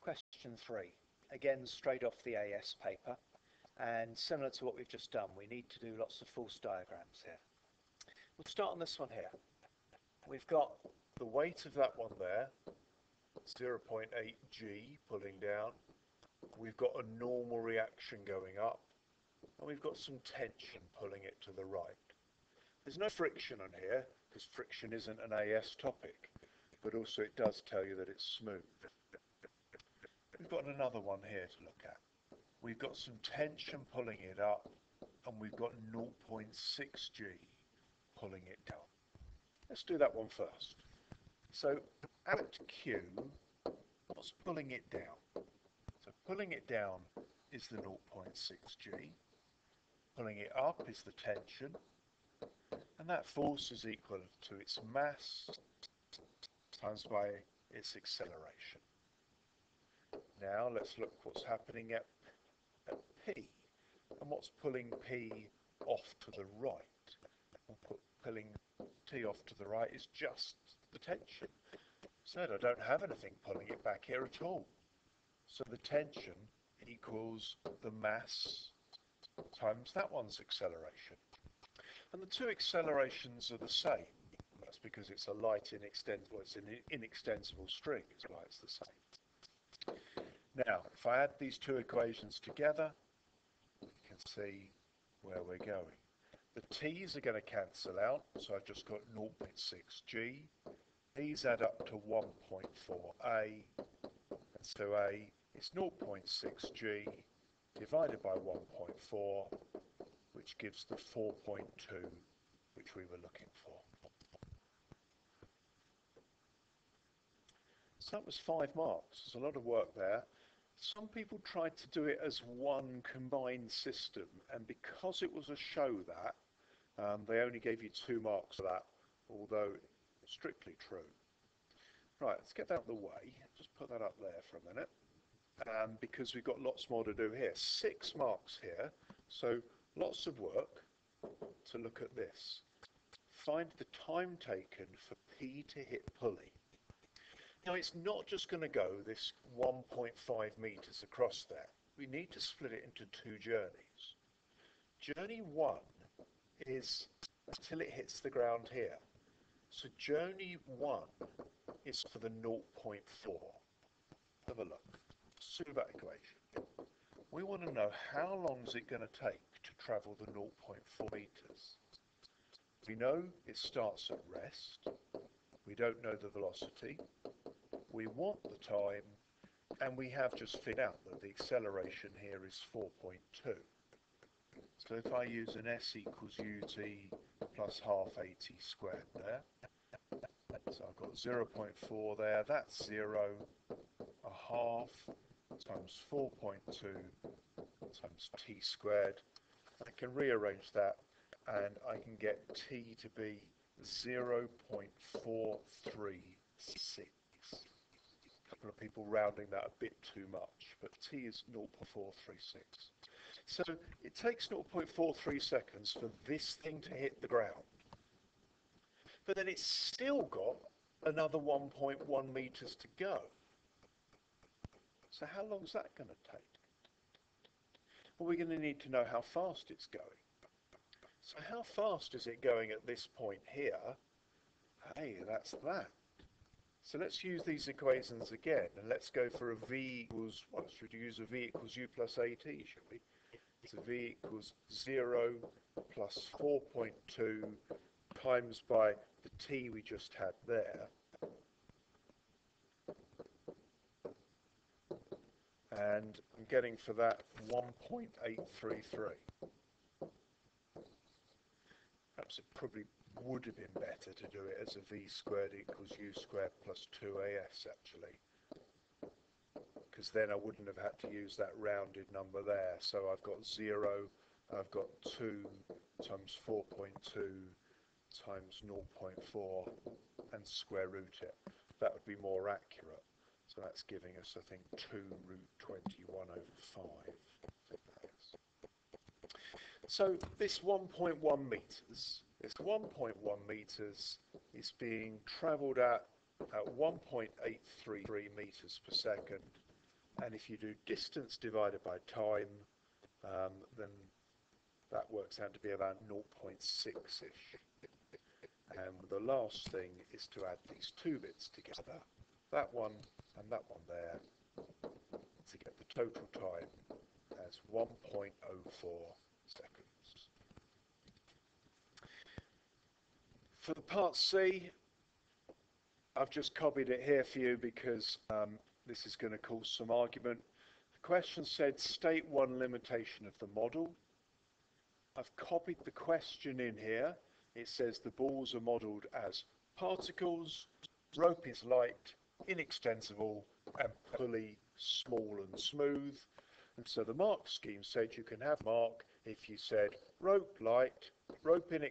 Question 3, again straight off the AS paper, and similar to what we've just done, we need to do lots of force diagrams here. We'll start on this one here. We've got The weight of that one there, 0.8 G pulling down. We've got a normal reaction going up, and we've got some tension pulling it to the right. There's no friction on here, because friction isn't an AS topic, but also it does tell you that it's smooth. We've got another one here to look at. We've got some tension pulling it up, and we've got 0.6 G pulling it down. Let's do that one first. So at Q, what's pulling it down? So pulling it down is the 0.6 G. Pulling it up is the tension. And that force is equal to its mass times by its acceleration. Now let's look what's happening at P. And what's pulling P off to the right? Pulling T off to the right is just the tension. So I don't have anything pulling it back here at all. So the tension equals the mass times that one's acceleration. And the two accelerations are the same. That's because it's a light inextensible, it's an inextensible string, is why it's the same. Now, if I add these two equations together, you can see where we're going. The T's are going to cancel out, so I've just got 0.6 G. These add up to 1.4A, and so A is 0.6 G divided by 1.4, which gives the 4.2 which we were looking for. So that was 5 marks. There's a lot of work there. Some people tried to do it as one combined system, and because it was a show that, they only gave you 2 marks for that, although strictly true. Right, let's get that out of the way. Just put that up there for a minute, because we've got lots more to do here. 6 marks here, so lots of work to look at this. Find the time taken for P to hit pulley. Now it's not just going to go this 1.5 meters across there. We need to split it into 2 journeys. Journey 1 is until it hits the ground here. So journey 1 is for the 0.4. Have a look. Let's do that equation. We want to know how long is it going to take to travel the 0.4 meters. We know it starts at rest. We don't know the velocity. We want the time, and we have just figured out that the acceleration here is 4.2. So if I use an S equals ut plus half at squared there, so I've got 0.4 there, that's 0, a half times 4.2 times t squared. I can rearrange that, and I can get t to be 0.436. A couple of people rounding that a bit too much, but t is 0.436. So it takes 0.43 seconds for this thing to hit the ground. But then it's still got another 1.1 meters to go. So how long is that going to take? Well, we're going to need to know how fast it's going. So how fast is it going at this point here? Hey, that's that. So let's use these equations again, and let's go for a v equals, what should we use a v equals u plus at, should we? So v equals 0 plus 4.2 times by the t we just had there. And I'm getting for that 1.833. Perhaps it probably would have been better to do it as a v squared equals u squared plus 2as actually, because then I wouldn't have had to use that rounded number there. So I've got 0, I've got 2 times 4.2 times 0.4 and square root it. That would be more accurate. So that's giving us, I think, 2 root 21 over 5. I think that is. So this 1.1 meters, this 1.1 meters is being travelled at 1.833 meters per second, And if you do distance divided by time, then that works out to be about 0.6-ish. And the last thing is to add these two bits together, that one and that one there, to get the total time as 1.04 seconds. For the part C, I've just copied it here for you because this is going to cause some argument. The question said state one limitation of the model. I've copied the question in here. It says the balls are modelled as particles, rope is light, inextensible, and pulley small and smooth. And so the mark scheme said you can have mark if you said rope light, rope inextensible,